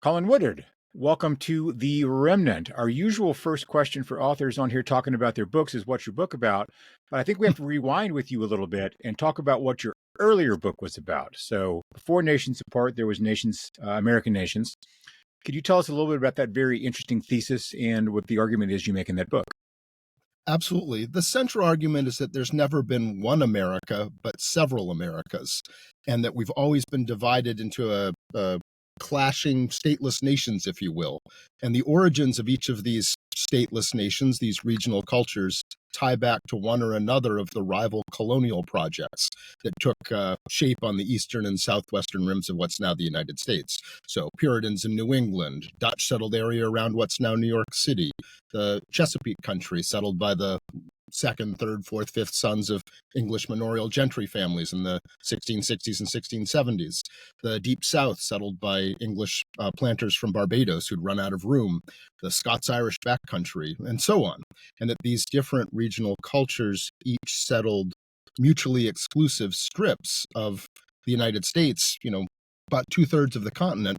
Colin Woodard, welcome to The Remnant. Our usual first question for authors on here talking about their books is what's your book about? But I think we have to rewind with you a little bit and talk about what your earlier book was about. So before Nations Apart, there was American Nations. Could you tell us a little bit about that very interesting thesis and what the argument is you make in that book? Absolutely. The central argument is that there's never been one America, but several Americas, and that we've always been divided into a clashing stateless nations, if you will. And the origins of each of these stateless nations, these regional cultures, tie back to one or another of the rival colonial projects that took shape on the eastern and southwestern rims of what's now the United States. So Puritans in New England, Dutch settled area around what's now New York City, the Chesapeake country settled by the second, third, fourth, fifth sons of English manorial gentry families in the 1660s and 1670s. The Deep South settled by English planters from Barbados who'd run out of room, the Scots-Irish backcountry, and so on. And that these different regional cultures each settled mutually exclusive strips of the United States, about two-thirds of the continent,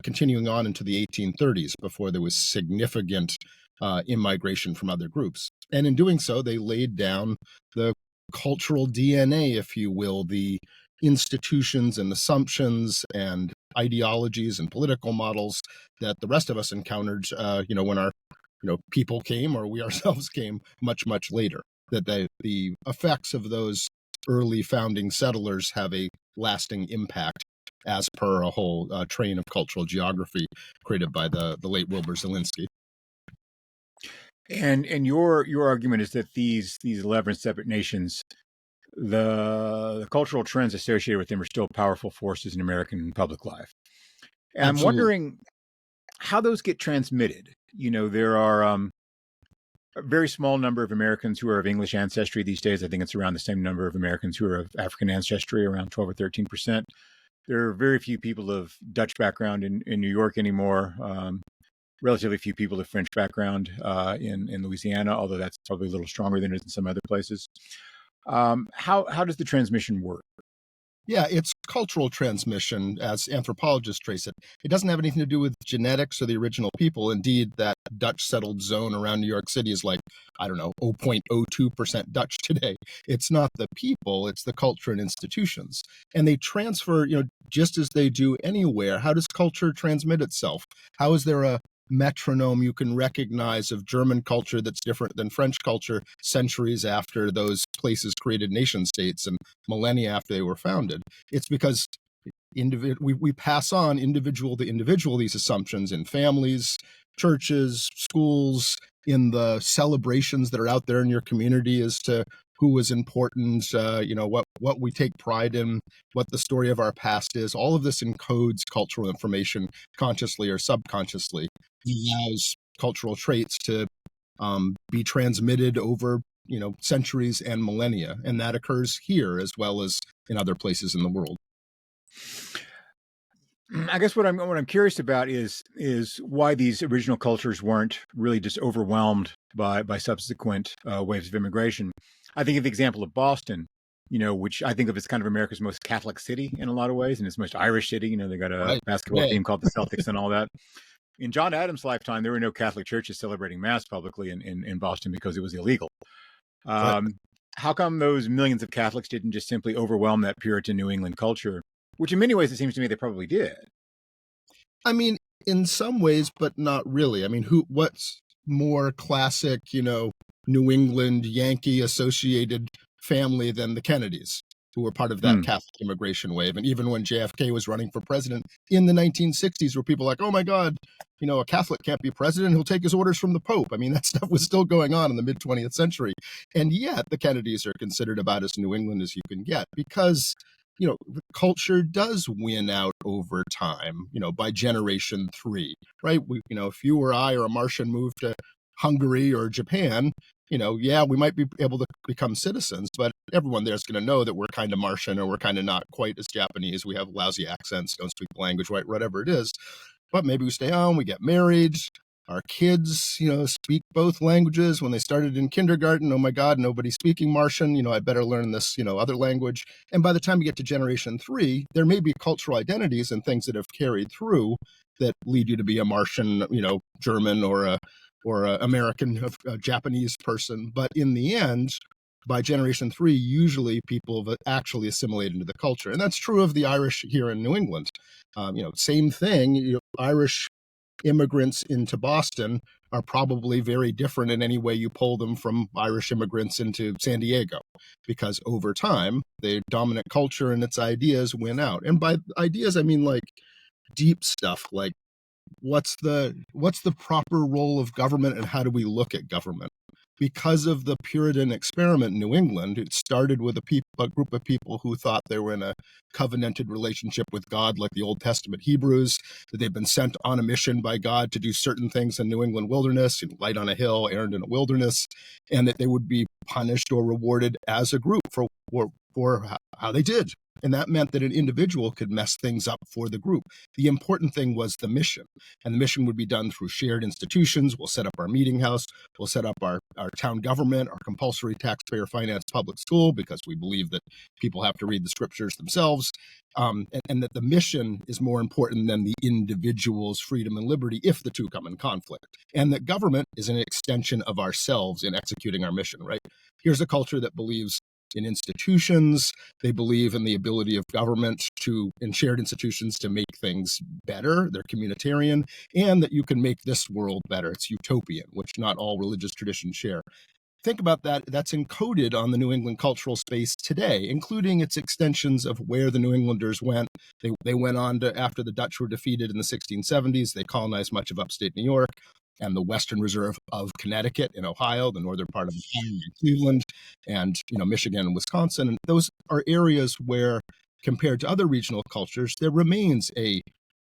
continuing on into the 1830s before there was significant immigration from other groups. And in doing so, they laid down the cultural DNA, if you will, the institutions and assumptions and ideologies and political models that the rest of us encountered, when our people came or we ourselves came much, much later. That the effects of those early founding settlers have a lasting impact as per a whole train of cultural geography created by the late Wilbur Zielinski. And your argument is that these 11 separate nations, the cultural trends associated with them are still powerful forces in American public life. And I'm wondering how those get transmitted. There are a very small number of Americans who are of English ancestry these days. I think it's around the same number of Americans who are of African ancestry, around 12 or 13%. There are very few people of Dutch background in New York anymore. Relatively few people of French background in Louisiana, although that's probably a little stronger than it is in some other places. How does the transmission work? Yeah, it's cultural transmission, as anthropologists trace it. It doesn't have anything to do with genetics or the original people. Indeed, that Dutch settled zone around New York City is like, 0.02% Dutch today. It's not the people, it's the culture and institutions. And they transfer, just as they do anywhere. How does culture transmit itself? How is there a metronome you can recognize of German culture that's different than French culture centuries after those places created nation states and millennia after they were founded? It's because we pass on individual to individual these assumptions in families, churches, schools, in the celebrations that are out there in your community as to who was important, what we take pride in, what the story of our past is. All of this encodes cultural information consciously or subconsciously. Allows cultural traits to be transmitted over, centuries and millennia. And that occurs here as well as in other places in the world. I guess what I'm curious about is why these original cultures weren't really just overwhelmed by subsequent waves of immigration. I think of the example of Boston, which I think of as kind of America's most Catholic city in a lot of ways, and its most Irish city. They got a basketball team called the Celtics and all that. In John Adams' lifetime, there were no Catholic churches celebrating Mass publicly in Boston because it was illegal. How come those millions of Catholics didn't just simply overwhelm that Puritan New England culture, which in many ways it seems to me they probably did? I mean, in some ways, but not really. I mean, what's more classic, New England Yankee associated family than the Kennedys, who were part of that Catholic immigration wave? And even when JFK was running for president in the 1960s, were people like, oh my God, a Catholic can't be president, he'll take his orders from the Pope. I mean, that stuff was still going on in the mid-20th century. And yet the Kennedys are considered about as New England as you can get because, the culture does win out over time, by generation 3, right? If you or I or a Martian moved to Hungary or Japan, we might be able to become citizens, but everyone there's going to know that we're kind of Martian or we're kind of not quite as Japanese. We have lousy accents, don't speak the language right, whatever it is. But maybe we stay home, we get married. Our kids, speak both languages. When they started in kindergarten, oh my God, nobody's speaking Martian. I'd better learn this, other language. And by the time you get to generation 3, there may be cultural identities and things that have carried through that lead you to be a Martian, German or a American, a Japanese person. But in the end, by generation 3, usually people have actually assimilated into the culture. And that's true of the Irish here in New England. Same thing, Irish immigrants into Boston are probably very different in any way you pull them from Irish immigrants into San Diego, because over time, the dominant culture and its ideas win out. And by ideas, I mean like deep stuff, like what's the proper role of government and how do we look at government? Because of the Puritan experiment in New England, it started with a group of people who thought they were in a covenanted relationship with God, like the Old Testament Hebrews, that they've been sent on a mission by God to do certain things in New England wilderness, light on a hill, errand in a wilderness, and that they would be punished or rewarded as a group for how they did. And that meant that an individual could mess things up for the group. The important thing was the mission. And the mission would be done through shared institutions. We'll set up our meeting house. We'll set up our town government, our compulsory taxpayer financed public school, because we believe that people have to read the scriptures themselves. And that the mission is more important than the individual's freedom and liberty if the two come in conflict. And that government is an extension of ourselves in executing our mission, right? Here's a culture that believes in institutions. They believe in the ability of government and shared institutions to make things better. They're communitarian, and that you can make this world better. It's utopian, which not all religious traditions share. Think about that. That's encoded on the New England cultural space today, including its extensions of where the New Englanders went. They went on to, after the Dutch were defeated in the 1670s, they colonized much of upstate New York and the Western Reserve of Connecticut in Ohio, the northern part of Cleveland, and Michigan and Wisconsin. And those are areas where, compared to other regional cultures, there remains a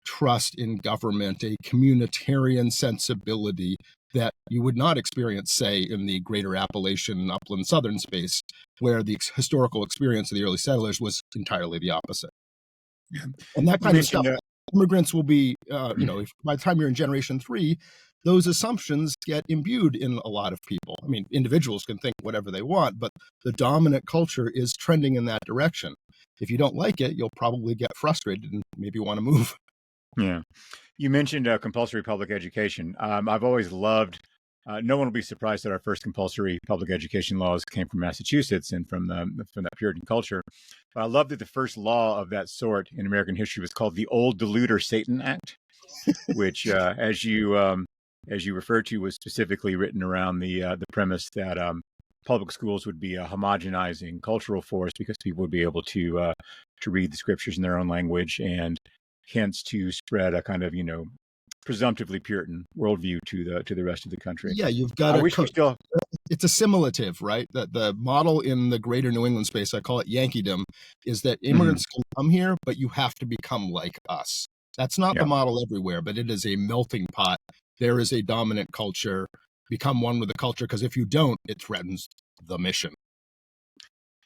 trust in government, a communitarian sensibility that you would not experience, say, in the greater Appalachian upland southern space, where the historical experience of the early settlers was entirely the opposite. Yeah. And that kind of stuff, immigrants will be, if by the time you're in generation 3, those assumptions get imbued in a lot of people. I mean, individuals can think whatever they want, but the dominant culture is trending in that direction. If you don't like it, you'll probably get frustrated and maybe want to move. Yeah. You mentioned compulsory public education. I've always loved, no one will be surprised that our first compulsory public education laws came from Massachusetts and from that Puritan culture. But I love that the first law of that sort in American history was called the Old Deluder Satan Act, which, as you referred to, was specifically written around the premise that public schools would be a homogenizing cultural force because people would be able to read the scriptures in their own language, and hence to spread a kind of presumptively Puritan worldview to the rest of the country. Yeah, you've got it's assimilative, right? That the model in the greater New England space, I call it Yankeedom, is that immigrants can come here, but you have to become like us. That's not the model everywhere, but it is a melting pot. There is a dominant culture. Become one with the culture, because if you don't, it threatens the mission.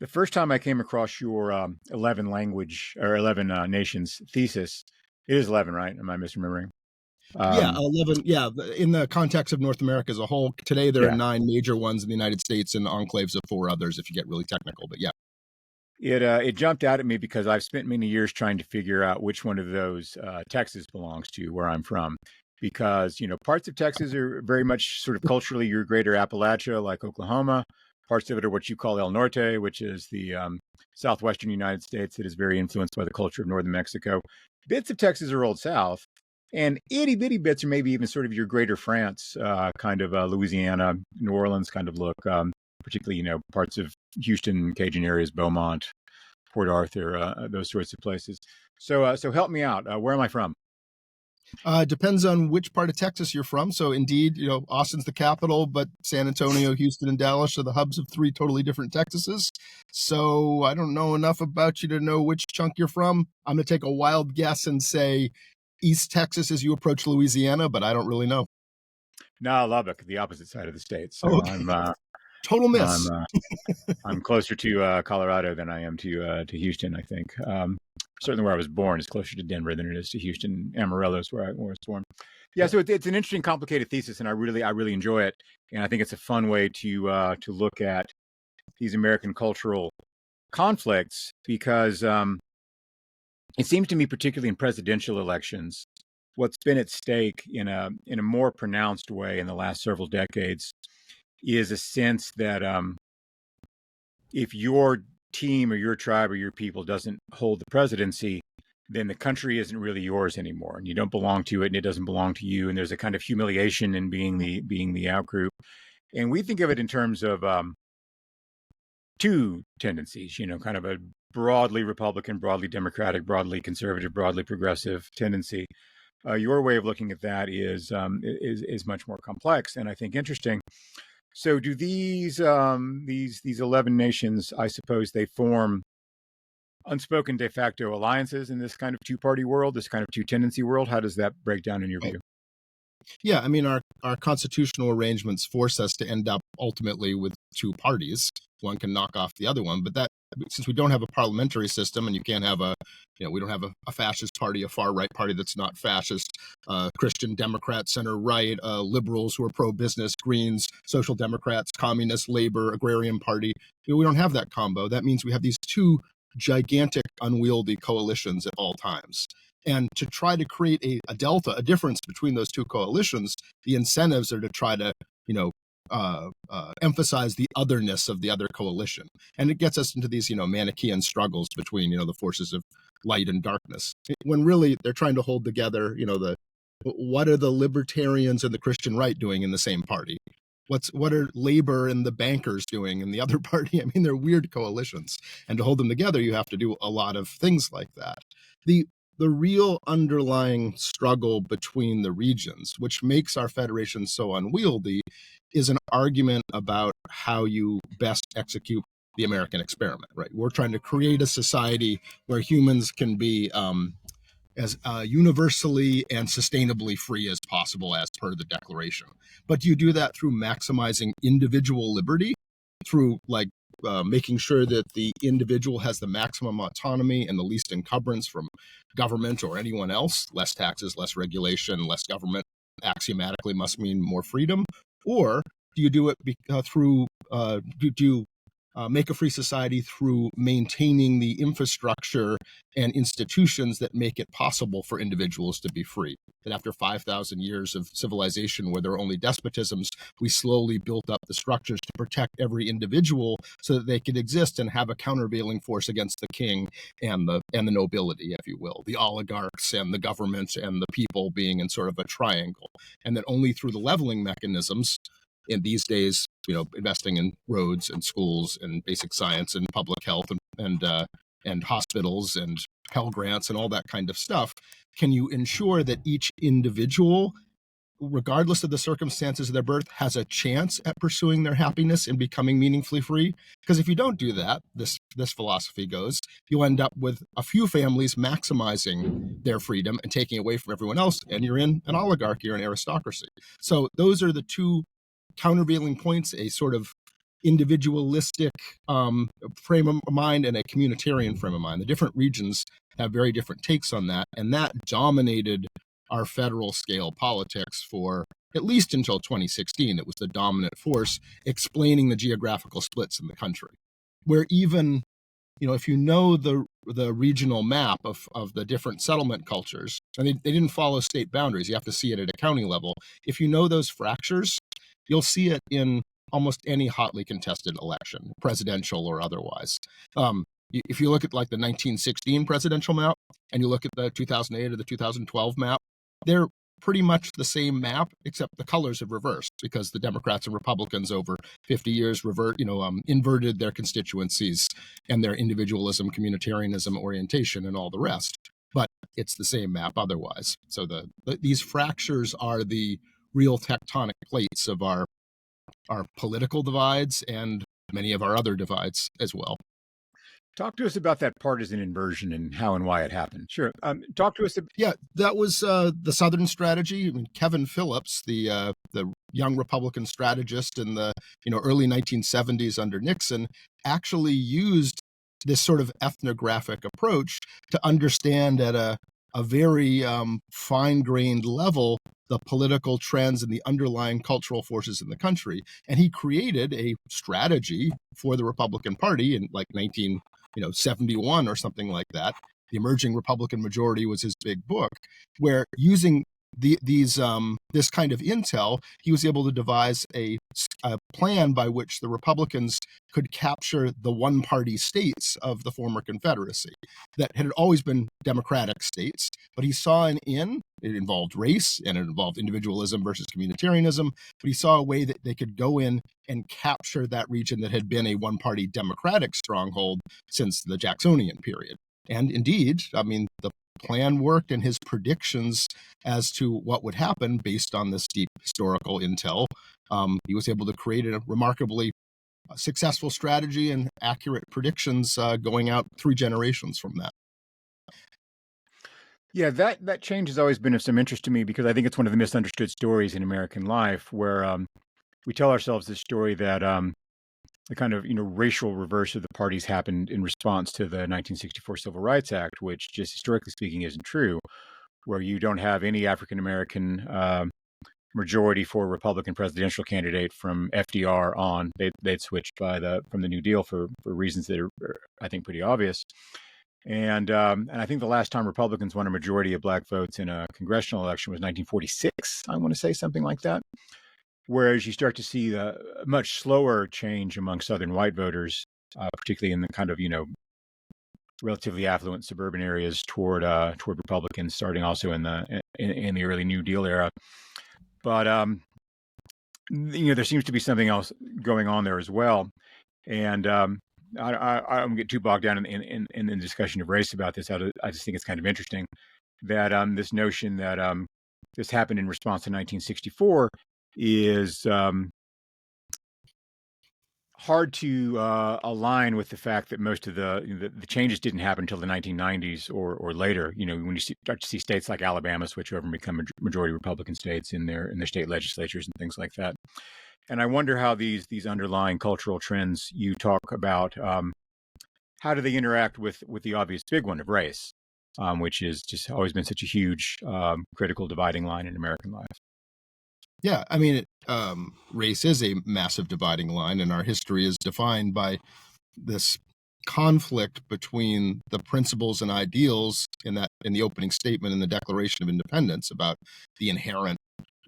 The first time I came across your 11 nations thesis, it is 11, right? Am I misremembering? 11. Yeah, in the context of North America as a whole, today there are 9 major ones in the United States and enclaves of 4 others if you get really technical. But yeah. It jumped out at me because I've spent many years trying to figure out which one of those Texas belongs to, where I'm from. Because, parts of Texas are very much sort of culturally your greater Appalachia, like Oklahoma. Parts of it are what you call El Norte, which is the southwestern United States that is very influenced by the culture of northern Mexico. Bits of Texas are Old South, and itty-bitty bits are maybe even sort of your greater France, kind of Louisiana, New Orleans kind of look, particularly, parts of Houston, Cajun areas, Beaumont, Port Arthur, those sorts of places. So help me out. Where am I from? Depends on which part of Texas you're from. So indeed, Austin's the capital, but San Antonio, Houston, and Dallas are the hubs of 3 totally different Texases. So I don't know enough about you to know which chunk you're from. I'm going to take a wild guess and say East Texas as you approach Louisiana, but I don't really know. No, Lubbock, the opposite side of the state. So okay. Total miss. I'm closer to Colorado than I am to Houston, I think. Certainly where I was born is closer to Denver than it is to Houston. Amarillo is where I was born. Yeah, so it's an interesting, complicated thesis, and I really enjoy it. And I think it's a fun way to look at these American cultural conflicts, because it seems to me, particularly in presidential elections, what's been at stake in a more pronounced way in the last several decades is a sense that if your team or your tribe or your people doesn't hold the presidency, then the country isn't really yours anymore, and you don't belong to it, and it doesn't belong to you. And there's a kind of humiliation in being the outgroup. And we think of it in terms of two tendencies, kind of a broadly Republican, broadly Democratic, broadly conservative, broadly progressive tendency. Your way of looking at that is much more complex, and I think interesting. So, do these 11 nations, I suppose, they form unspoken de facto alliances in this kind of two-party world, this kind of two-tendency world? How does that break down in your view? Yeah, I mean, our constitutional arrangements force us to end up ultimately with two parties. One can knock off the other one, but that, since we don't have a parliamentary system, and you can't have we don't have a fascist party, a far right party that's not fascist, Christian Democrat, center right, liberals who are pro-business, Greens, social democrats, communist, labor, agrarian party. We don't have that combo. That means we have these two gigantic, unwieldy coalitions at all times. And to try to create a delta, a difference between those two coalitions, the incentives are to try to, emphasize the otherness of the other coalition. And it gets us into these, Manichaean struggles between, the forces of light and darkness, when really they're trying to hold together, what are the libertarians and the Christian right doing in the same party? What are labor and the bankers doing in the other party? I mean, they're weird coalitions. And to hold them together, you have to do a lot of things like that. The real underlying struggle between the regions, which makes our federation so unwieldy, is an argument about how you best execute the American experiment, right? We're trying to create a society where humans can be as universally and sustainably free as possible as per the Declaration. But do you do that through maximizing individual liberty, through making sure that the individual has the maximum autonomy and the least encumbrance from government or anyone else? Less taxes, less regulation, less government axiomatically must mean more freedom. Or do you do it through, make a free society through maintaining the infrastructure and institutions that make it possible for individuals to be free? That after 5,000 years of civilization where there are only despotisms, we slowly built up the structures to protect every individual so that they could exist and have a countervailing force against the king and the nobility, if you will, the oligarchs and the government and the people being in sort of a triangle. And that only through the leveling mechanisms in these days, investing in roads and schools and basic science and public health and hospitals and Pell Grants and all that kind of stuff, can you ensure that each individual, regardless of the circumstances of their birth, has a chance at pursuing their happiness and becoming meaningfully free? Because if you don't do that, this philosophy goes, you'll end up with a few families maximizing their freedom and taking away from everyone else, and you're in an oligarchy or an aristocracy. So those are the two countervailing points, a sort of individualistic frame of mind and a communitarian frame of mind. The different regions have very different takes on that, and that dominated our federal scale politics for at least until 2016. It was the dominant force explaining the geographical splits in the country, where even, if you know the regional map of the different settlement cultures, and they didn't follow state boundaries, you have to see it at a county level. If you know those fractures, you'll see it in almost any hotly contested election, presidential or otherwise. If you look at the 1916 presidential map and you look at the 2008 or the 2012 map, they're pretty much the same map, except the colors have reversed because the Democrats and Republicans over 50 years inverted their constituencies and their individualism, communitarianism orientation and all the rest. But it's the same map otherwise. So these fractures are the real tectonic plates of our political divides and many of our other divides as well. Talk to us about that partisan inversion and how and why it happened. Sure. Talk to us. Yeah, that was the Southern strategy. I mean, Kevin Phillips, the young Republican strategist in the early 1970s under Nixon, actually used this sort of ethnographic approach to understand at a very fine-grained level the political trends and the underlying cultural forces in the country. And he created a strategy for the Republican Party in 1971 or something like that, The Emerging Republican Majority was his big book, where using this kind of intel, he was able to devise a plan by which the Republicans could capture the one-party states of the former Confederacy that had always been democratic states, but he saw it involved race and it involved individualism versus communitarianism, but he saw a way that they could go in and capture that region that had been a one-party democratic stronghold since the Jacksonian period. And indeed, I mean, the plan worked, and his predictions as to what would happen based on this deep historical intel, he was able to create a remarkably successful strategy and accurate predictions going out 3 generations from that. Yeah, that change has always been of some interest to me, because I think it's one of the misunderstood stories in American life, where we tell ourselves this story that the kind of racial reverse of the parties happened in response to the 1964 Civil Rights Act, which just historically speaking isn't true, where you don't have any African American majority for a Republican presidential candidate from FDR on. They'd switched from the New Deal for reasons that are, I think, pretty obvious. And I think the last time Republicans won a majority of black votes in a congressional election was 1946. I want to say something like that. Whereas you start to see a much slower change among Southern white voters, particularly in the kind of relatively affluent suburban areas toward Republicans, starting also in the early New Deal era. But there seems to be something else going on there as well, and I don't get too bogged down in the discussion of race about this. I just think it's kind of interesting that this notion that this happened in response to 1964 is hard to align with the fact that most of the changes didn't happen until the 1990s or later. When you start to see states like Alabama switch over and become majority Republican states in their state legislatures and things like that. And I wonder how these underlying cultural trends you talk about, how do they interact with the obvious big one of race, which is just always been such a huge critical dividing line in American life. Yeah, I mean, race is a massive dividing line, and our history is defined by this conflict between the principles and ideals in the opening statement in the Declaration of Independence about the inherent,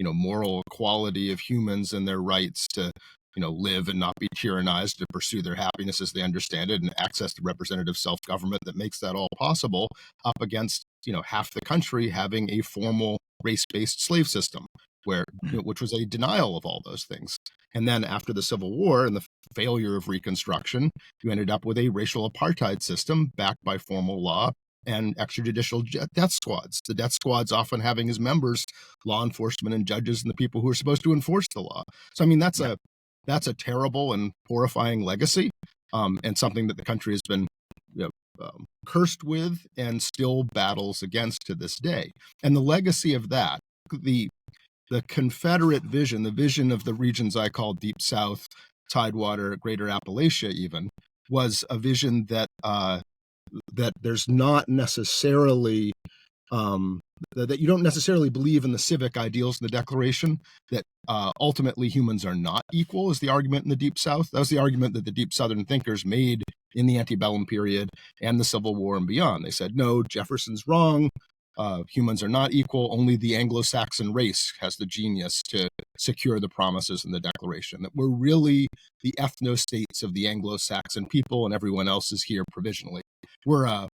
moral equality of humans and their rights to, live and not be tyrannized, to pursue their happiness as they understand it, and access to representative self-government that makes that all possible, up against, half the country having a formal race-based slave system, which was a denial of all those things. And then after the Civil War and the failure of Reconstruction, you ended up with a racial apartheid system backed by formal law and extrajudicial death squads. The death squads often having as members law enforcement and judges and the people who are supposed to enforce the law. So, I mean, that's a terrible and horrifying legacy, and something that the country has been cursed with and still battles against to this day. And the legacy of that, the Confederate vision, the vision of the regions I call Deep South, Tidewater, Greater Appalachia even, was a vision that there's not necessarily, that you don't necessarily believe in the civic ideals in the Declaration, that ultimately humans are not equal, is the argument in the Deep South. That was the argument that the Deep Southern thinkers made in the antebellum period and the Civil War and beyond. They said, no, Jefferson's wrong. Humans are not equal. Only the Anglo-Saxon race has the genius to secure the promises in the Declaration, that we're really the ethno-states of the Anglo-Saxon people and everyone else is here provisionally. We're a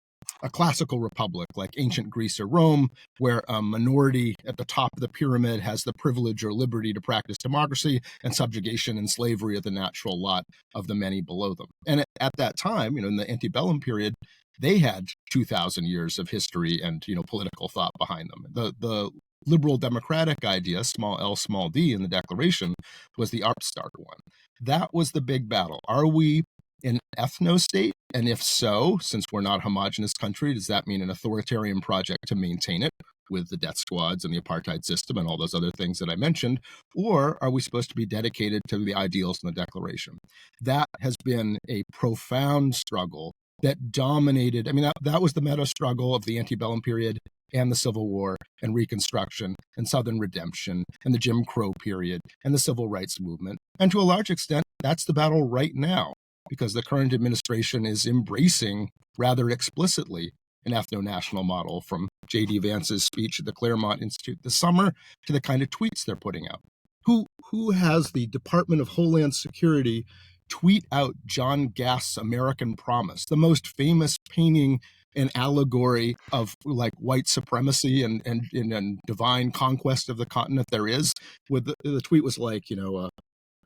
classical republic like ancient Greece or Rome, where a minority at the top of the pyramid has the privilege or liberty to practice democracy, and subjugation and slavery are the natural lot of the many below them. And at that time, in the antebellum period, they had 2,000 years of history and political thought behind them. The liberal democratic idea, small l, small d, in the Declaration was the upstart one. That was the big battle. Are we an ethno-state? And if so, since we're not a homogenous country, does that mean an authoritarian project to maintain it with the death squads and the apartheid system and all those other things that I mentioned? Or are we supposed to be dedicated to the ideals in the Declaration? That has been a profound struggle that dominated. I mean, that was the meta struggle of the antebellum period and the Civil War and Reconstruction and Southern redemption and the Jim Crow period and the Civil Rights Movement. And to a large extent, that's the battle right now, because the current administration is embracing rather explicitly an ethno-national model, from J.D. Vance's speech at the Claremont Institute this summer to the kind of tweets they're putting out. Who has the Department of Homeland Security tweet out John Gast's American Promise, the most famous painting and allegory of like white supremacy and divine conquest of the continent there is? With the tweet was like,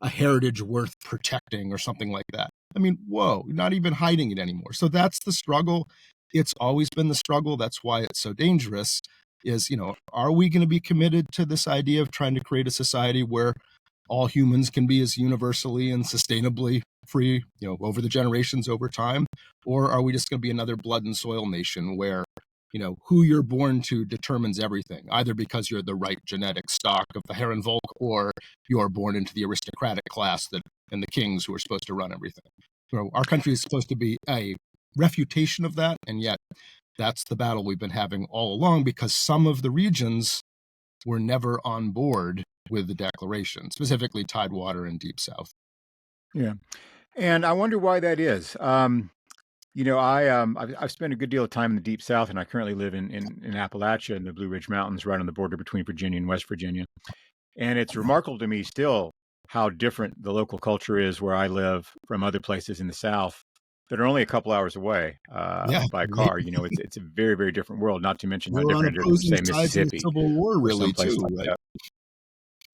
a heritage worth protecting or something like that. I mean, whoa, you're not even hiding it anymore. So that's the struggle. It's always been the struggle. That's why it's so dangerous. Is, are we going to be committed to this idea of trying to create a society where all humans can be as universally and sustainably free, over the generations, over time? Or are we just going to be another blood and soil nation where, who you're born to determines everything, either because you're the right genetic stock of the Herrenvolk, or you're born into the aristocratic class and the kings who are supposed to run everything? Our country is supposed to be a refutation of that, and yet that's the battle we've been having all along, because some of the regions were never on board with the declaration, specifically Tidewater and Deep South. Yeah. And I wonder why that is. I've spent a good deal of time in the Deep South, and I currently live in Appalachia in the Blue Ridge Mountains, right on the border between Virginia and West Virginia. And it's remarkable to me still how different the local culture is where I live from other places in the South that are only a couple hours away by car. It's a very, very different world, not to mention how different it is from, say, Mississippi. Civil War, really, too, like right?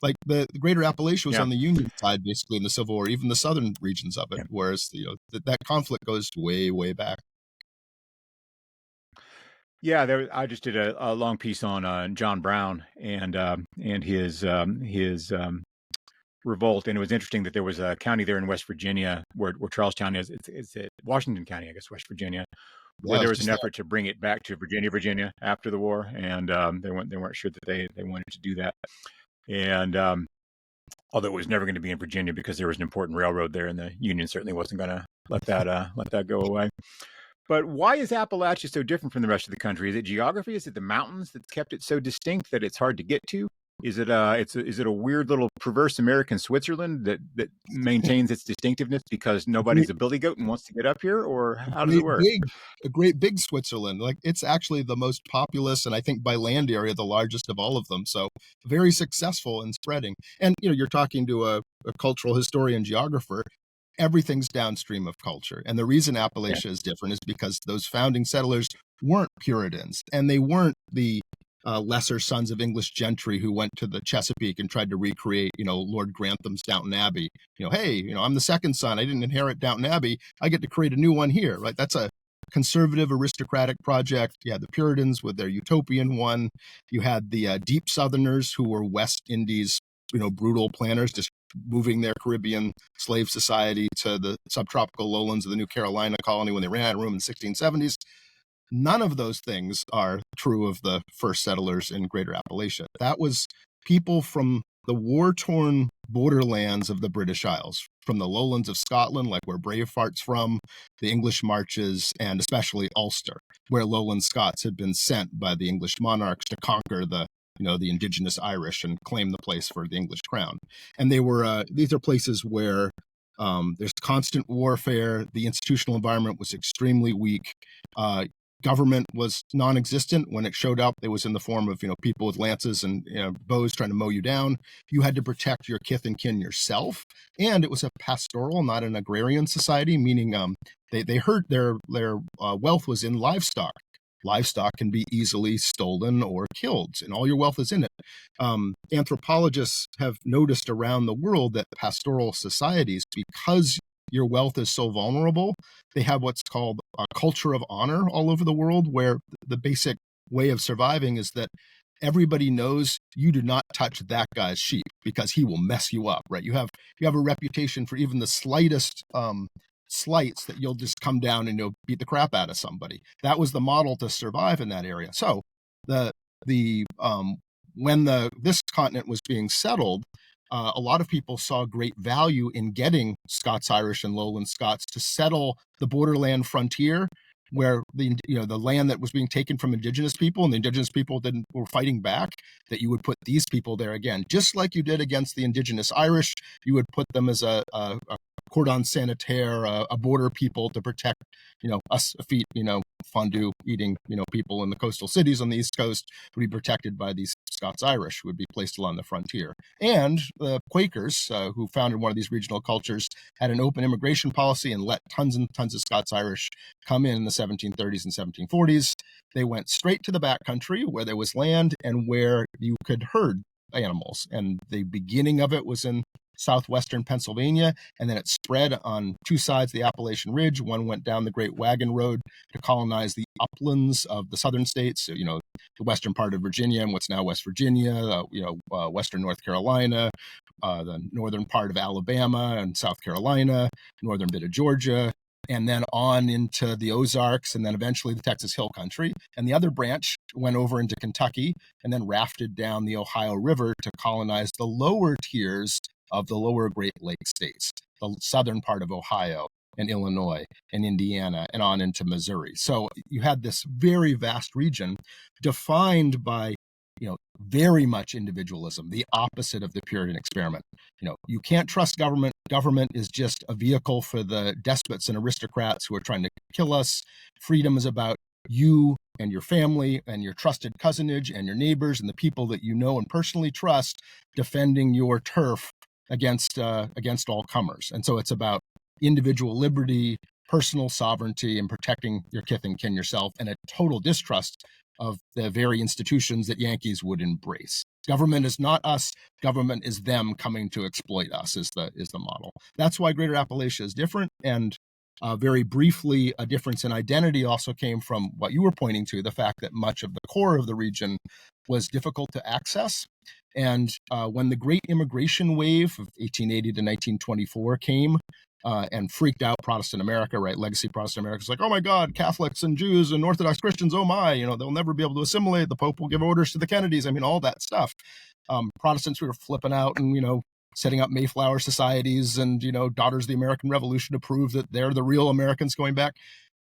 Like the greater Appalachia was on the Union side, basically, in the Civil War, even the southern regions of it, whereas that conflict goes way, way back. Yeah, I just did a long piece on John Brown and his revolt, and it was interesting that there was a county there in West Virginia where Charlestown is. It's Washington County, I guess, West Virginia, where there was an effort to bring it back to Virginia after the war, and they weren't sure that they wanted to do that. And although it was never going to be in Virginia because there was an important railroad there, and the Union certainly wasn't going to let that go away. But why is Appalachia so different from the rest of the country? Is it geography? Is it the mountains that's kept it so distinct that it's hard to get to? Is it a weird little perverse American Switzerland that maintains its distinctiveness because nobody's a billy goat and wants to get up here, or how does it work? A great big Switzerland. Like, it's actually the most populous, and I think by land area the largest of all of them. So very successful in spreading. And you're talking to a cultural historian, geographer. Everything's downstream of culture. And the reason Appalachia is different is because those founding settlers weren't Puritans, and they weren't the lesser sons of English gentry who went to the Chesapeake and tried to recreate, Lord Grantham's Downton Abbey. Hey, I'm the second son. I didn't inherit Downton Abbey. I get to create a new one here, right? That's a conservative aristocratic project. You had the Puritans with their utopian one. You had the deep Southerners who were West Indies, brutal planners, just moving their Caribbean slave society to the subtropical lowlands of the New Carolina colony when they ran out of room in the 1670s. None of those things are true of the first settlers in Greater Appalachia. That was people from the war-torn borderlands of the British Isles, from the lowlands of Scotland, like where Braveheart's from, the English Marches, and especially Ulster, where lowland Scots had been sent by the English monarchs to conquer the indigenous Irish and claim the place for the English crown. And these are places where there's constant warfare. The institutional environment was extremely weak. Government was non-existent. When it showed up, it was in the form of people with lances and bows trying to mow you down. You had to protect your kith and kin yourself, and it was a pastoral, not an agrarian society, meaning they heard their wealth was in livestock. Livestock can be easily stolen or killed, and all your wealth is in it. Anthropologists have noticed around the world that pastoral societies, because your wealth is so vulnerable, they have what's called a culture of honor all over the world, where the basic way of surviving is that everybody knows you do not touch that guy's sheep because he will mess you up, right? You have a reputation for even the slightest slights that you'll just come down and beat the crap out of somebody. That was the model to survive in that area. So when this continent was being settled, a lot of people saw great value in getting Scots-Irish and Lowland Scots to settle the borderland frontier, where the land that was being taken from indigenous people, and the indigenous people were fighting back, that you would put these people there again, just like you did against the indigenous Irish. You would put them as a cordon sanitaire, a border people to protect, us feet, fondue eating, people in the coastal cities on the East Coast would be protected by these Scots-Irish who would be placed along the frontier. And the Quakers, who founded one of these regional cultures, had an open immigration policy and let tons and tons of Scots-Irish come in the 1730s and 1740s. They went straight to the backcountry where there was land and where you could herd animals. And the beginning of it was in southwestern Pennsylvania, and then it spread on two sides of the Appalachian Ridge. One went down the Great Wagon Road to colonize the uplands of the southern states, so, the western part of Virginia and what's now West Virginia, western North Carolina, the northern part of Alabama and South Carolina, northern bit of Georgia, and then on into the Ozarks, and then eventually the Texas Hill Country. And the other branch went over into Kentucky and then rafted down the Ohio River to colonize the lower tiers of the lower Great Lakes states, the southern part of Ohio and Illinois and Indiana and on into Missouri. So you had this very vast region defined by, very much individualism, the opposite of the Puritan experiment. You can't trust government. Government is just a vehicle for the despots and aristocrats who are trying to kill us. Freedom is about you and your family and your trusted cousinage and your neighbors and the people that you know and personally trust defending your turf against all comers. And so it's about individual liberty, personal sovereignty, and protecting your kith and kin yourself, and a total distrust of the very institutions that Yankees would embrace. Government is not us. Government is them coming to exploit us, is the model. That's why Greater Appalachia is different. And very briefly, a difference in identity also came from what you were pointing to, the fact that much of the core of the region was difficult to access. And when the great immigration wave of 1880 to 1924 came, and freaked out Protestant America, right? Legacy Protestant America is like, oh my God, Catholics and Jews and Orthodox Christians, oh my, they'll never be able to assimilate. The Pope will give orders to the Kennedys. I mean, all that stuff. Protestants were flipping out and, setting up Mayflower societies and, Daughters of the American Revolution to prove that they're the real Americans going back.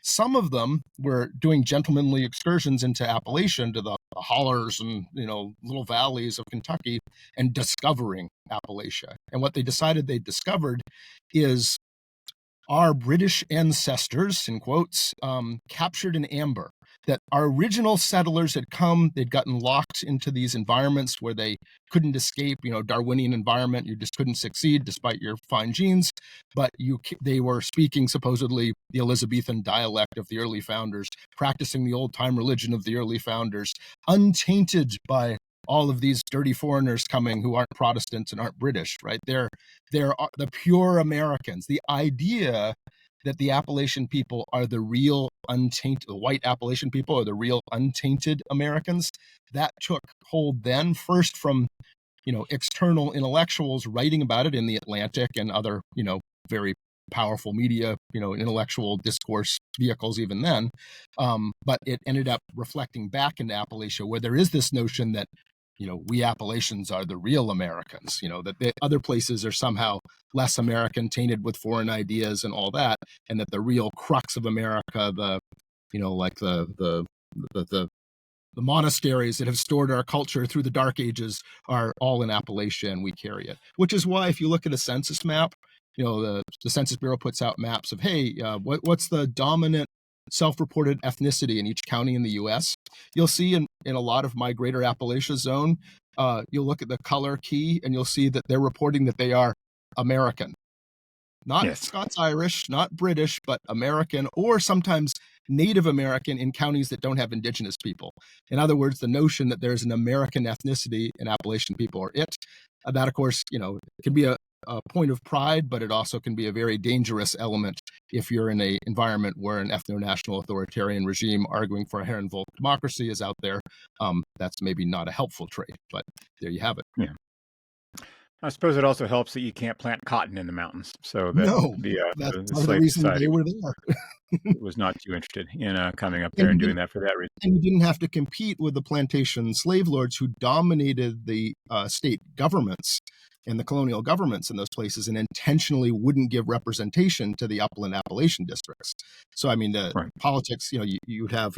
Some of them were doing gentlemanly excursions into Appalachia, into the hollers and, little valleys of Kentucky, and discovering Appalachia. And what they decided they discovered is our British ancestors, in quotes, captured in amber, that our original settlers had come, they'd gotten locked into these environments where they couldn't escape, Darwinian environment, you just couldn't succeed despite your fine genes, but they were speaking supposedly the Elizabethan dialect of the early founders, practicing the old-time religion of the early founders, untainted by all of these dirty foreigners coming who aren't Protestants and aren't British, right? They're the pure Americans. The idea that the Appalachian people are the real untainted, the white Appalachian people are the real untainted Americans, that took hold then, first from, external intellectuals writing about it in the Atlantic and other, very powerful media, intellectual discourse vehicles even then. But it ended up reflecting back into Appalachia, where there is this notion that, we Appalachians are the real Americans, that the other places are somehow less American, tainted with foreign ideas and all that, and that the real crux of America, the monasteries that have stored our culture through the Dark Ages are all in Appalachia, and we carry it. Which is why, if you look at a census map, the Census Bureau puts out maps of, hey, what's the dominant self-reported ethnicity in each county in the U.S. You'll see in a lot of my Greater Appalachia zone, you'll look at the color key and you'll see that they're reporting that they are American. Not Scots-Irish, not British, but American, or sometimes Native American in counties that don't have indigenous people. In other words, the notion that there's an American ethnicity and Appalachian people are it. That, of course, it can be a point of pride, but it also can be a very dangerous element if you're in an environment where an ethno-national authoritarian regime arguing for a Herrenvolk democracy is out there. That's maybe not a helpful trait, but there you have it. Yeah. I suppose it also helps that you can't plant cotton in the mountains, so that that's the the slave reason society they were there. was not too interested in coming up there and doing that for that reason. And you didn't have to compete with the plantation slave lords who dominated the state governments and the colonial governments in those places, and intentionally wouldn't give representation to the upland Appalachian districts. So, I mean, the politics, you would have,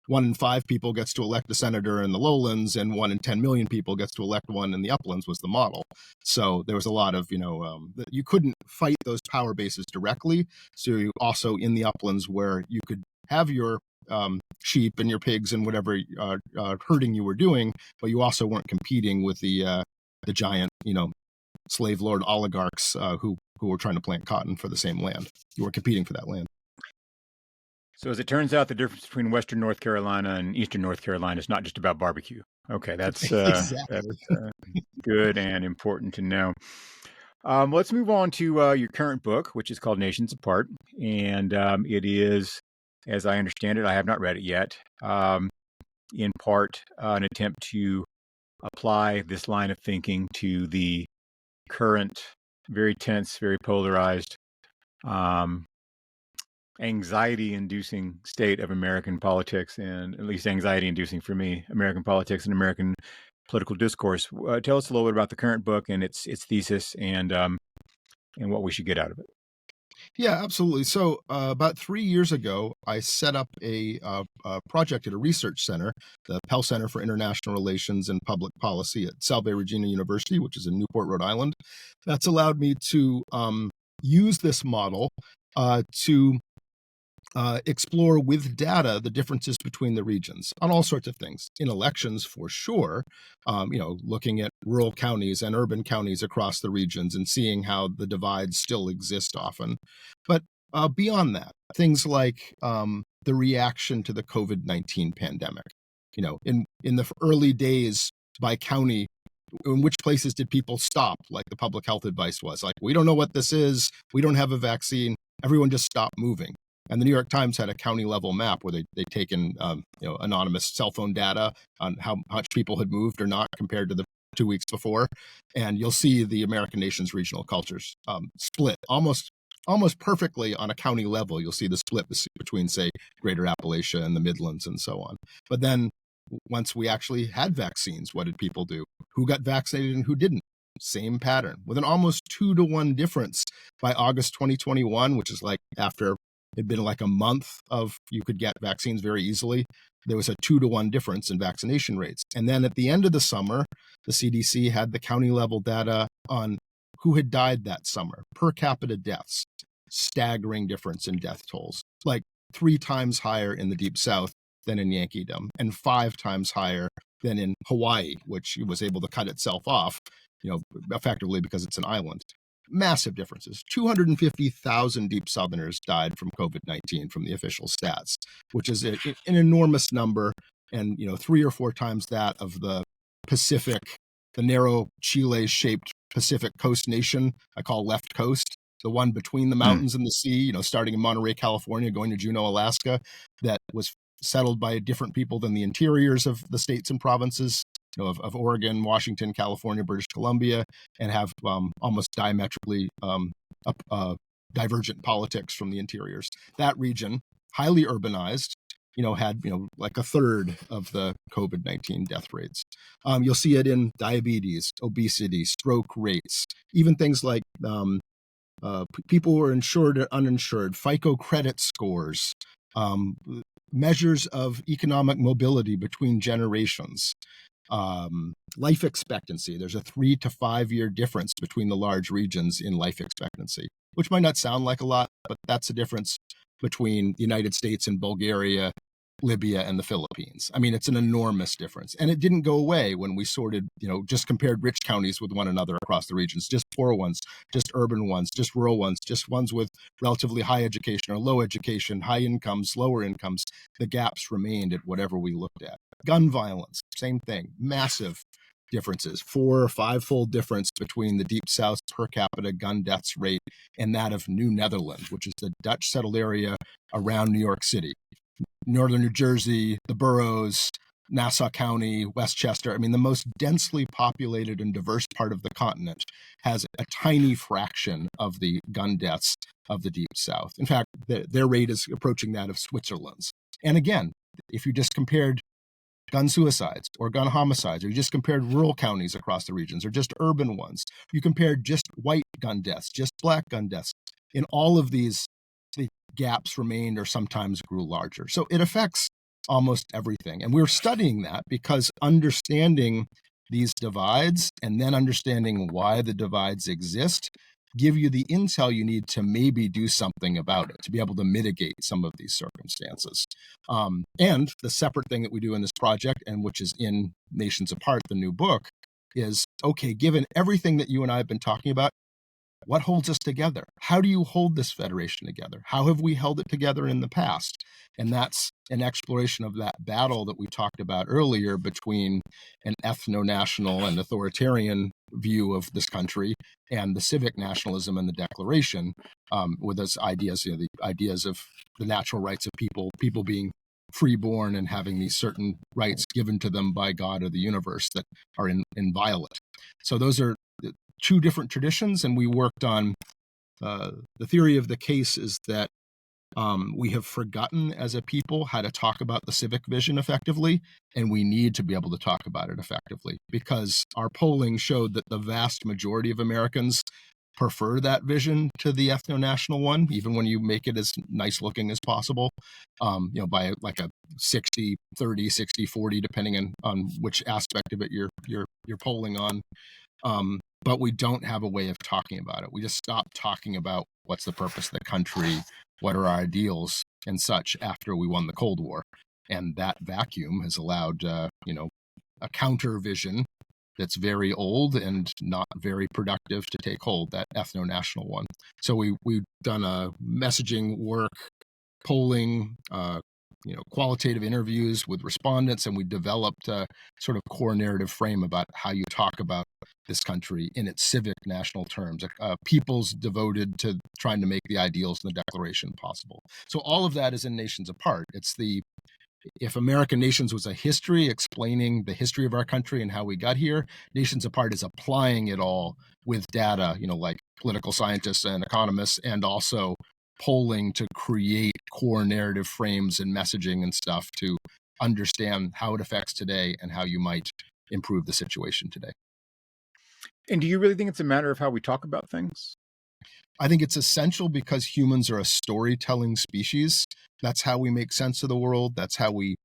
1 in 5 people gets to elect a senator in the lowlands, and 1 in 10 million people gets to elect one in the uplands was the model. So there was a lot of, you couldn't fight those power bases directly. So you also in the uplands where you could have your sheep and your pigs and whatever herding you were doing, but you also weren't competing with the giant, slave lord oligarchs who were trying to plant cotton for the same land. You were competing for that land. So as it turns out, the difference between Western North Carolina and Eastern North Carolina is not just about barbecue. Okay, that's Exactly. that's good and important to know. Let's move on to your current book, which is called Nations Apart. And it is, as I understand it, I have not read it yet, in part an attempt to apply this line of thinking to the current, very tense, very polarized, anxiety-inducing state of American politics, and at least anxiety-inducing for me, American politics and American political discourse. Tell us a little bit about the current book and its thesis and what we should get out of it. Yeah, absolutely. So about 3 years ago, I set up a project at a research center, the Pell Center for International Relations and Public Policy at Salve Regina University, which is in Newport, Rhode Island. That's allowed me to use this model to explore with data the differences between the regions on all sorts of things. In elections, for sure, looking at rural counties and urban counties across the regions and seeing how the divides still exist often. But beyond that, things like the reaction to the COVID-19 pandemic. In the early days by county, in which places did people stop, like the public health advice was? Like, we don't know what this is. We don't have a vaccine. Everyone just stopped moving. And the New York Times had a county level map where they'd taken anonymous cell phone data on how much people had moved or not compared to the 2 weeks before. And you'll see the American nation's regional cultures split almost perfectly on a county level. You'll see the split between, say, Greater Appalachia and the Midlands and so on. But then once we actually had vaccines, what did people do? Who got vaccinated and who didn't? Same pattern, with an almost 2-to-1 difference by August 2021, which is like after it'd been like a month of you could get vaccines very easily. There was a 2-to-1 difference in vaccination rates. And then at the end of the summer, the CDC had the county level data on who had died that summer, per capita deaths, staggering difference in death tolls, like 3 times higher in the Deep South than in Yankeedom, and 5 times higher than in Hawaii, which was able to cut itself off, effectively because it's an island. Massive differences. 250,000 Deep Southerners died from COVID-19 from the official stats, which is an enormous number, and 3 or 4 times that of the Pacific, the narrow Chile-shaped Pacific coast nation I call left coast, the one between the mountains and the sea, starting in Monterey, California, going to Juneau, Alaska, that was settled by different people than the interiors of the states and provinces, of Oregon, Washington, California, British Columbia, and have almost diametrically divergent politics from the interiors. That region, highly urbanized, had like a third of the COVID-19 death rates. You'll see it in diabetes, obesity, stroke rates, even things like people who are insured or uninsured, FICO credit scores, measures of economic mobility between generations. Life expectancy. There's a 3 to 5 year difference between the large regions in life expectancy, which might not sound like a lot, but that's the difference between the United States and Bulgaria, Libya, and the Philippines. I mean, it's an enormous difference. And it didn't go away when we sorted, just compared rich counties with one another across the regions, just poor ones, just urban ones, just rural ones, just ones with relatively high education or low education, high incomes, lower incomes. The gaps remained at whatever we looked at. Gun violence, same thing, massive differences, 4 or 5-fold difference between the Deep South per capita gun deaths rate and that of New Netherland, which is the Dutch settled area around New York City. Northern New Jersey, the boroughs, Nassau County, Westchester. I mean, the most densely populated and diverse part of the continent has a tiny fraction of the gun deaths of the Deep South. In fact, their rate is approaching that of Switzerland's. And again, if you just compared gun suicides or gun homicides, or you just compared rural counties across the regions or just urban ones, you compared just white gun deaths, just black gun deaths, in all of these, the gaps remained or sometimes grew larger. So it affects almost everything. And we're studying that because understanding these divides and then understanding why the divides exist give you the intel you need to maybe do something about it, to be able to mitigate some of these circumstances. And the separate thing that we do in this project, and which is in Nations Apart, the new book, is, okay, given everything that you and I have been talking about, what holds us together? How do you hold this federation together? How have we held it together in the past? And that's an exploration of that battle that we talked about earlier between an ethno-national and authoritarian view of this country and the civic nationalism and the Declaration, with those ideas, the ideas of the natural rights of people being freeborn and having these certain rights given to them by God or the universe that are inviolate. So those are two different traditions, and we worked on the theory of the case is that we have forgotten as a people how to talk about the civic vision effectively, and we need to be able to talk about it effectively because our polling showed that the vast majority of Americans prefer that vision to the ethno-national one, even when you make it as nice looking as possible, by like a 60-30, 60-40, depending on which aspect of it you're polling on. But we don't have a way of talking about it. We just stopped talking about what's the purpose of the country, what are our ideals and such after we won the Cold War. And that vacuum has allowed, a counter vision that's very old and not very productive to take hold, that ethno-national one. So we've done a messaging work, polling, qualitative interviews with respondents, and we developed a sort of core narrative frame about how you talk about this country in its civic national terms, peoples devoted to trying to make the ideals in the Declaration possible. So all of that is in Nations Apart. If American Nations was a history explaining the history of our country and how we got here, Nations Apart is applying it all with data, like political scientists and economists, and also polling to create core narrative frames and messaging and stuff to understand how it affects today and how you might improve the situation today. And do you really think it's a matter of how we talk about things? I think it's essential because humans are a storytelling species. That's how we make sense of the world. That's how we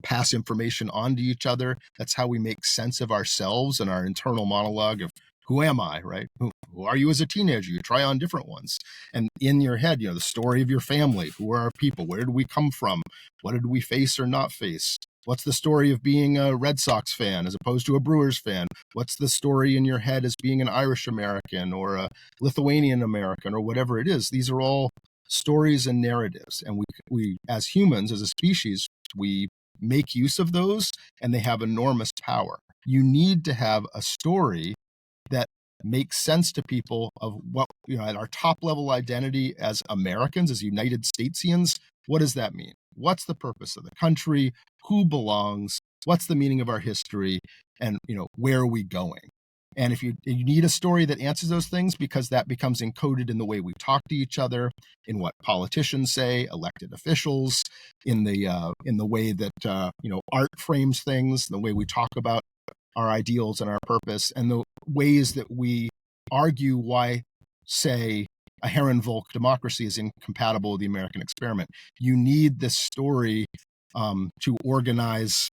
pass information on to each other. That's how we make sense of ourselves and our internal monologue of who am I, right? Who are you as a teenager? You try on different ones. And in your head, the story of your family. Who are our people? Where did we come from? What did we face or not face? What's the story of being a Red Sox fan as opposed to a Brewers fan? What's the story in your head as being an Irish American or a Lithuanian American or whatever it is? These are all stories and narratives. And we as humans, as a species, we make use of those, and they have enormous power. You need to have a story that makes sense to people of what, at our top level identity as Americans, as United Statesians. What does that mean? What's the purpose of the country? Who belongs? What's the meaning of our history? And, where are we going? And if you need a story that answers those things, because that becomes encoded in the way we talk to each other, in what politicians say, elected officials, in the way that art frames things, the way we talk about our ideals and our purpose, and the ways that we argue why, say, a Herrenvolk democracy is incompatible with the American experiment. You need this story to organize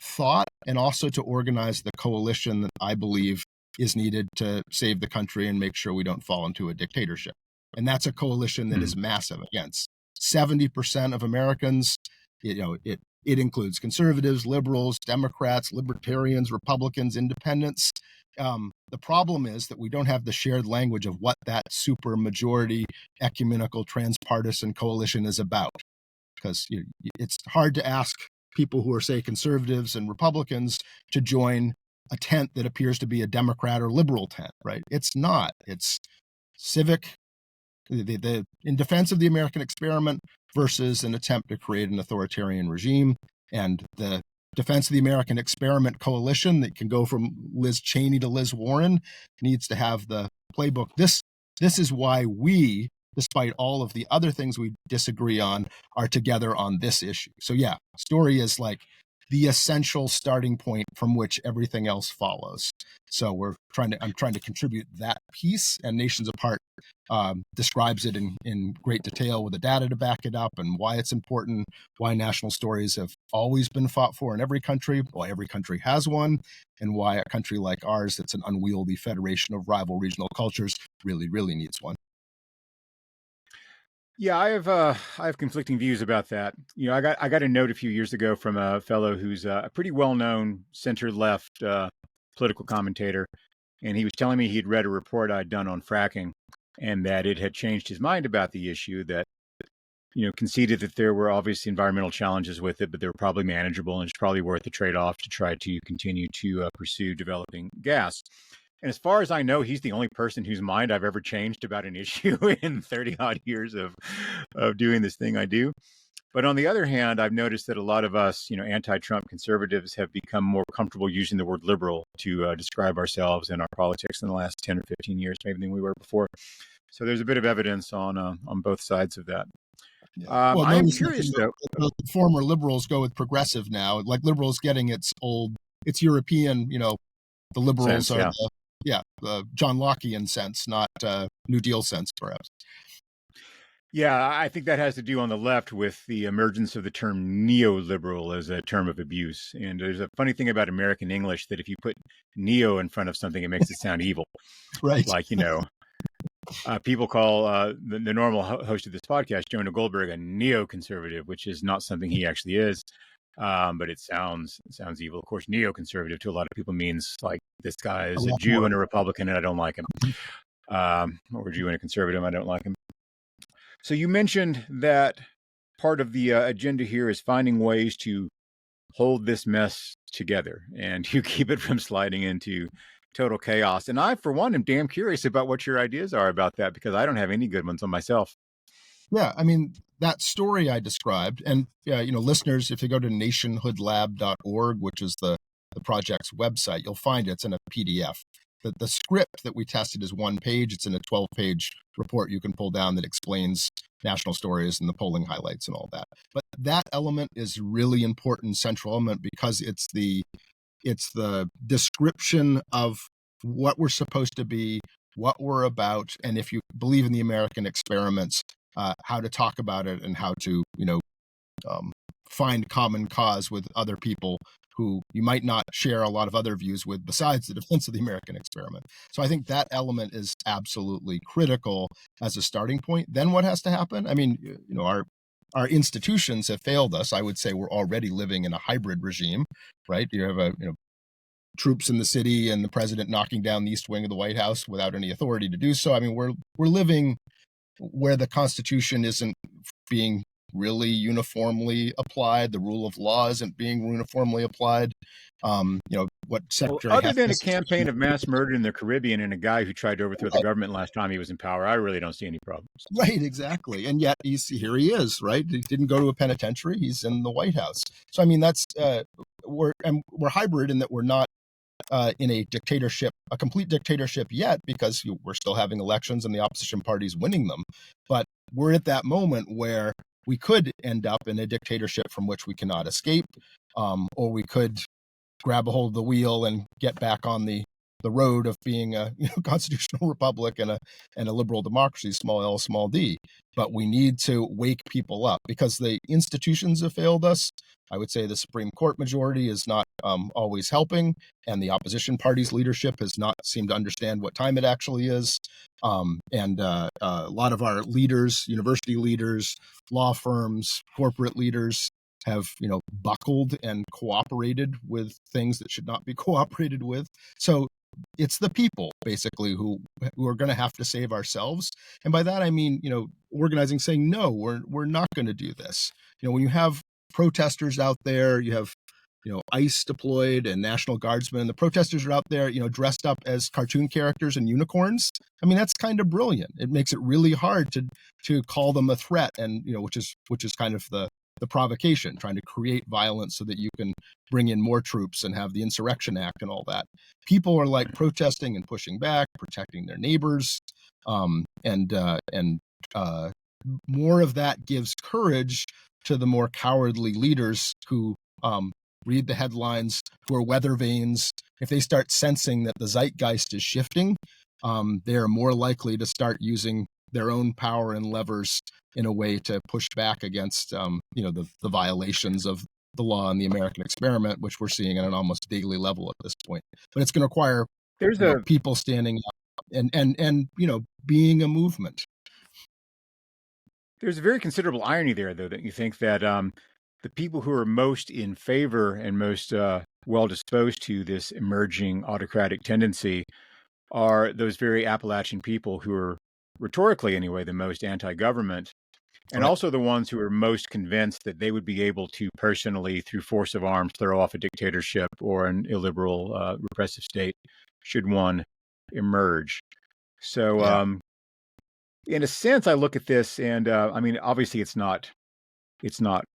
thought and also to organize the coalition that I believe is needed to save the country and make sure we don't fall into a dictatorship. And that's a coalition that is massive. Against 70% of Americans. It includes conservatives, liberals, Democrats, libertarians, Republicans, independents. The problem is that we don't have the shared language of what that super majority ecumenical transpartisan coalition is about. Because it's hard to ask people who are, say, conservatives and Republicans to join a tent that appears to be a Democrat or liberal tent, right? It's not. It's civic, in defense of the American experiment versus an attempt to create an authoritarian regime. And the defense of the American experiment coalition that can go from Liz Cheney to Liz Warren needs to have the playbook. This is why we, despite all of the other things we disagree on, are together on this issue. So yeah, story is like the essential starting point from which everything else follows. So I'm trying to contribute that piece, and Nations Apart describes it in great detail with the data to back it up, and why it's important, why national stories have always been fought for in every country, why every country has one, and why a country like ours that's an unwieldy federation of rival regional cultures really, really needs one. Yeah, I have conflicting views about that. I got a note a few years ago from a fellow who's a pretty well-known center-left political commentator, and he was telling me he'd read a report I'd done on fracking, and that it had changed his mind about the issue. That conceded that there were obviously environmental challenges with it, but they were probably manageable, and it's probably worth the trade-off to try to continue to pursue developing gas. And as far as I know, he's the only person whose mind I've ever changed about an issue in 30 odd years of doing this thing I do. But on the other hand, I've noticed that a lot of us, anti-Trump conservatives have become more comfortable using the word liberal to describe ourselves and our politics in the last 10 or 15 years, maybe than we were before. So there's a bit of evidence on both sides of that. Yeah. Well, I'm curious though. The former liberals go with progressive now. Like liberals getting it's European, the liberals Sense, are yeah. the John Lockean sense, not New Deal sense, perhaps. Yeah, I think that has to do on the left with the emergence of the term neoliberal as a term of abuse. And there's a funny thing about American English that if you put neo in front of something, it makes it sound evil. Right. Like, people call the normal host of this podcast, Jonah Goldberg, a neoconservative, which is not something he actually is. But it sounds evil. Of course, neoconservative to a lot of people means like this guy is a Jew and a Republican, and I don't like him. Or a Jew and a conservative, I don't like him. So you mentioned that part of the agenda here is finding ways to hold this mess together and to keep it from sliding into total chaos. And I, for one, am damn curious about what your ideas are about that, because I don't have any good ones on myself. Yeah, I mean, that story I described, and listeners, if you go to nationhoodlab.org, which is the project's website, you'll find it's in a PDF. The script that we tested is one page. It's in a 12-page report you can pull down that explains national stories and the polling highlights and all that. But that element is really important, central element, because it's the description of what we're supposed to be, what we're about, and if you believe in the American experiments, how to talk about it and how to, find common cause with other people who you might not share a lot of other views with besides the defense of the American experiment. So I think that element is absolutely critical as a starting point. Then what has to happen? I mean, our institutions have failed us. I would say we're already living in a hybrid regime, right? You have troops in the city and the president knocking down the east wing of the White House without any authority to do so. I mean, we're living where the Constitution isn't being really uniformly applied. The rule of law isn't being uniformly applied. What Secretary other than a campaign of mass murder in the Caribbean and a guy who tried to overthrow the government last time he was in power, I really don't see any problems. Right, exactly. And yet here he is, right? He didn't go to a penitentiary. He's in the White House. So I mean, that's we're hybrid in that we're not in a dictatorship, a complete dictatorship yet, because we're still having elections and the opposition party's winning them. But we're at that moment where we could end up in a dictatorship from which we cannot escape, or we could grab a hold of the wheel and get back on the road of being a constitutional republic and a liberal democracy, small L, small d. But we need to wake people up because the institutions have failed us. I would say the Supreme Court majority is not always helping, and the opposition party's leadership has not seemed to understand what time it actually is. And a lot of our leaders, university leaders, law firms, corporate leaders have, buckled and cooperated with things that should not be cooperated with. So it's the people basically who are going to have to save ourselves. And by that, I mean, organizing, saying, no, we're not going to do this. When you have protesters out there, you have, ICE deployed and National Guardsmen, and the protesters are out there, dressed up as cartoon characters and unicorns. I mean, that's kind of brilliant. It makes it really hard to call them a threat, and, which is kind of the provocation, trying to create violence so that you can bring in more troops and have the Insurrection Act and all that. People are like protesting and pushing back, protecting their neighbors, and more of that gives courage to the more cowardly leaders who read the headlines, who are weather vanes, if they start sensing that the zeitgeist is shifting, they are more likely to start using their own power and levers in a way to push back against, the violations of the law and the American experiment, which we're seeing at an almost daily level at this point. But it's going to require people standing up and being a movement. There's a very considerable irony there, though, that you think that the people who are most in favor and most well disposed to this emerging autocratic tendency are those very Appalachian people who are, rhetorically anyway, the most anti-government, and also the ones who are most convinced that they would be able to personally, through force of arms, throw off a dictatorship or an illiberal, repressive state, should one emerge. So, in a sense, I look at this, and I mean, obviously, it's not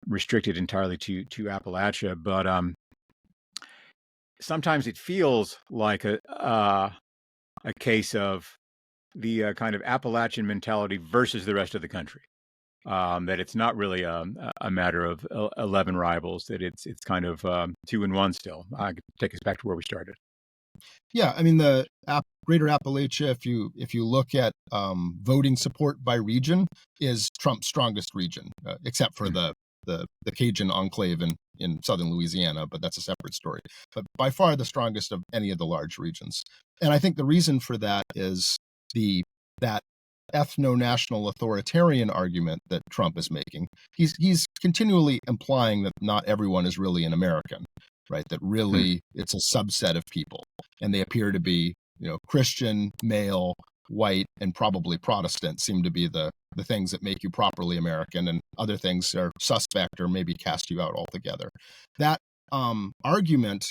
restricted entirely to Appalachia, but sometimes it feels like a case of the kind of Appalachian mentality versus the rest of the country. That it's not really a matter of 11 rivals, that it's kind of 2-1 still. I could take us back to where we started. Yeah, I mean, the Greater Appalachia, if you look at voting support by region, is Trump's strongest region, except for the Cajun enclave in southern Louisiana, but that's a separate story. But by far the strongest of any of the large regions. And I think the reason for that is that ethno-national authoritarian argument that Trump is making. He's continually implying that not everyone is really an American, right? That really it's a subset of people, and they appear to be, Christian, male, white, and probably Protestant seem to be the things that make you properly American, and other things are suspect or maybe cast you out altogether. That argument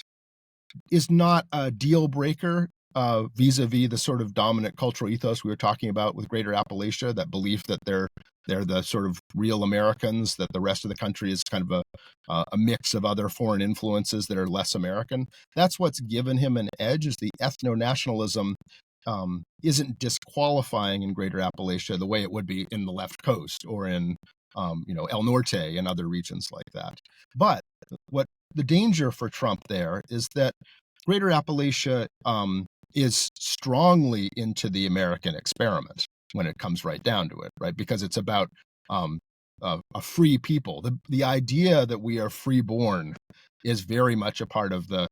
is not a deal breaker vis-a-vis the sort of dominant cultural ethos we were talking about with Greater Appalachia, that belief that they're the sort of real Americans, that the rest of the country is kind of a mix of other foreign influences that are less American. That's what's given him an edge, is the ethno-nationalism isn't disqualifying in Greater Appalachia the way it would be in the left coast or in El Norte and other regions like that. But what the danger for Trump there is that Greater Appalachia is strongly into the American experiment when it comes right down to it, right? Because it's about a free people. The idea that we are freeborn is very much a part of the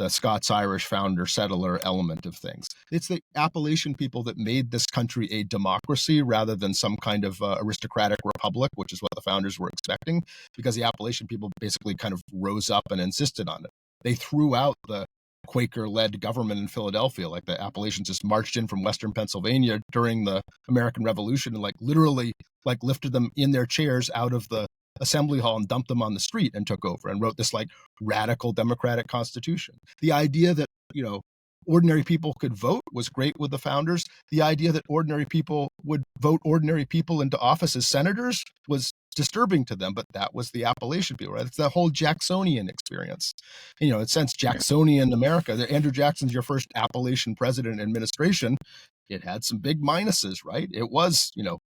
Scots-Irish founder settler element of things. It's the Appalachian people that made this country a democracy rather than some kind of aristocratic republic, which is what the founders were expecting, because the Appalachian people basically kind of rose up and insisted on it. They threw out the Quaker-led government in Philadelphia. Like, the Appalachians just marched in from Western Pennsylvania during the American Revolution and literally lifted them in their chairs out of the assembly hall and dumped them on the street and took over and wrote this radical democratic constitution. The idea that, ordinary people could vote was great with the founders. The idea that ordinary people would vote ordinary people into office as senators was disturbing to them, but that was the Appalachian people, right? It's the whole Jacksonian experience. In a sense, Jacksonian America, Andrew Jackson's your first Appalachian president administration. It had some big minuses, right? It was,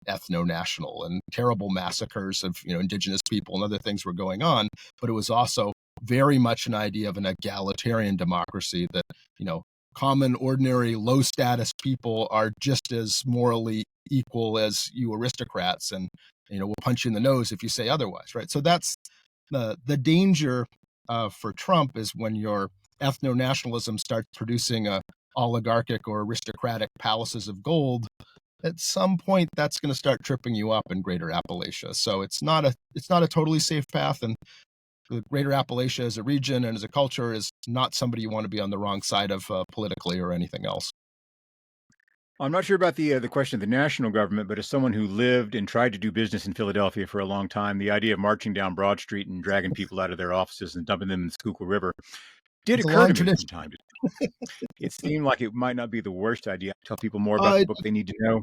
ethno-national, and terrible massacres of, indigenous people and other things were going on, but it was also very much an idea of an egalitarian democracy that, common, ordinary, low status people are just as morally equal as you aristocrats, and we'll punch you in the nose if you say otherwise, right? So that's the danger for Trump, is when your ethno-nationalism starts producing a oligarchic or aristocratic palaces of gold. At some point, that's going to start tripping you up in Greater Appalachia. So it's not a totally safe path, and the Greater Appalachia as a region and as a culture is not somebody you want to be on the wrong side of politically or anything else. I'm not sure about the question of the national government, but as someone who lived and tried to do business in Philadelphia for a long time, the idea of marching down Broad Street and dragging people out of their offices and dumping them in the Schuylkill River did occur to me from time to time. It seemed like it might not be the worst idea. Tell people more about the book they need to know.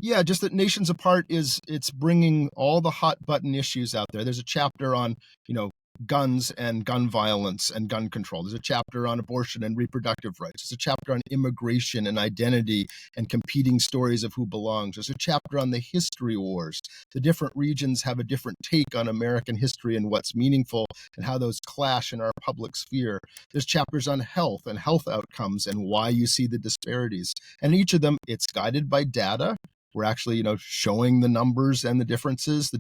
Yeah, just that Nations Apart it's bringing all the hot button issues out there. There's a chapter on, guns and gun violence and gun control. There's a chapter on abortion and reproductive rights. There's a chapter on immigration and identity and competing stories of who belongs. There's a chapter on the history wars. The different regions have a different take on American history and what's meaningful and how those clash in our public sphere. There's chapters on health and health outcomes and why you see the disparities. And each of them, it's guided by data. We're actually, showing the numbers and the differences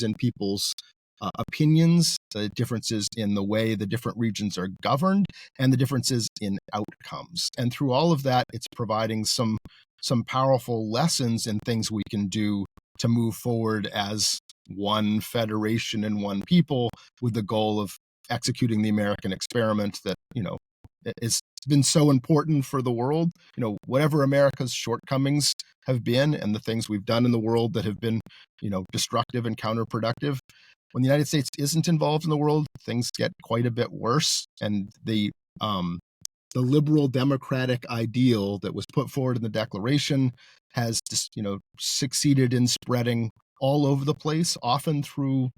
in people's opinions, the differences in the way the different regions are governed, and the differences in outcomes. And through all of that, it's providing some powerful lessons and things we can do to move forward as one federation and one people, with the goal of executing the American experiment that, it's been so important for the world. Whatever America's shortcomings have been and the things we've done in the world that have been, destructive and counterproductive, when the United States isn't involved in the world, things get quite a bit worse. And the liberal democratic ideal that was put forward in the Declaration has just, succeeded in spreading all over the place, often through,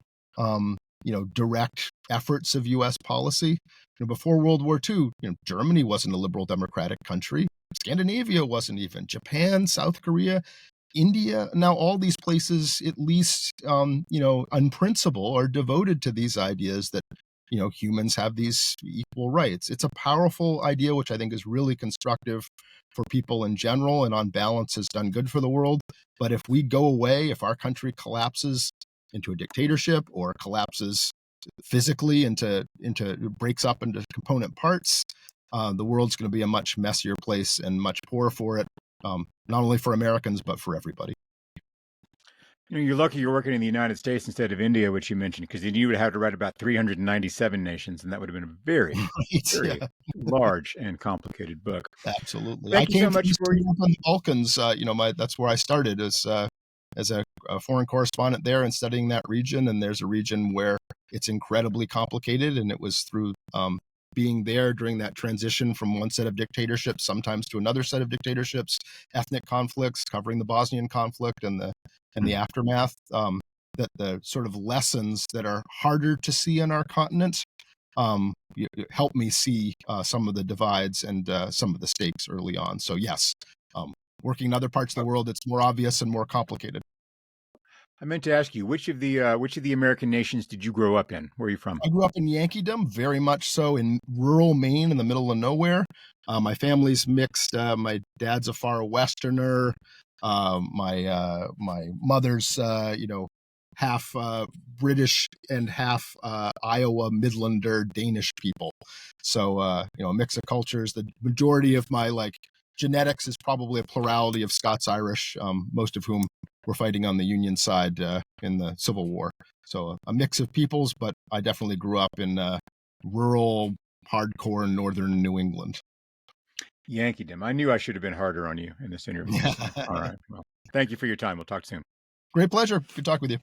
direct efforts of U.S. policy. Before World War II, Germany wasn't a liberal democratic country. Scandinavia wasn't even. Japan, South Korea, India. Now, all these places, at least, on principle, are devoted to these ideas that, humans have these equal rights. It's a powerful idea, which I think is really constructive for people in general, and on balance has done good for the world. But if we go away, if our country collapses into a dictatorship or collapses physically into breaks up into component parts, the world's going to be a much messier place and much poorer for it, not only for Americans, but for everybody. You're lucky you're working in the United States instead of India, which you mentioned, because then you would have to write about 397 nations, and that would have been a very, very large and complicated book. Absolutely. Thank you so much for the Balkans. That's where I started as a foreign correspondent there and studying that region. And there's a region where it's incredibly complicated, and it was through being there during that transition from one set of dictatorships, sometimes to another set of dictatorships, ethnic conflicts, covering the Bosnian conflict and the aftermath, that the sort of lessons that are harder to see on our continent help me see some of the divides and some of the stakes early on. So yes, working in other parts of the world, it's more obvious and more complicated. I meant to ask you, which of the American nations did you grow up in? Where are you from? I grew up in Yankeedom, very much so in rural Maine in the middle of nowhere. My family's mixed. My dad's a far Westerner. My mother's, half British and half Iowa Midlander Danish people. So, a mix of cultures. The majority of my genetics is probably a plurality of Scots-Irish, most of whom were fighting on the Union side in the Civil War. So a mix of peoples, but I definitely grew up in rural, hardcore northern New England. Yankeedom. I knew I should have been harder on you in this interview. All right. Well, thank you for your time. We'll talk soon. Great pleasure. Good talk with you.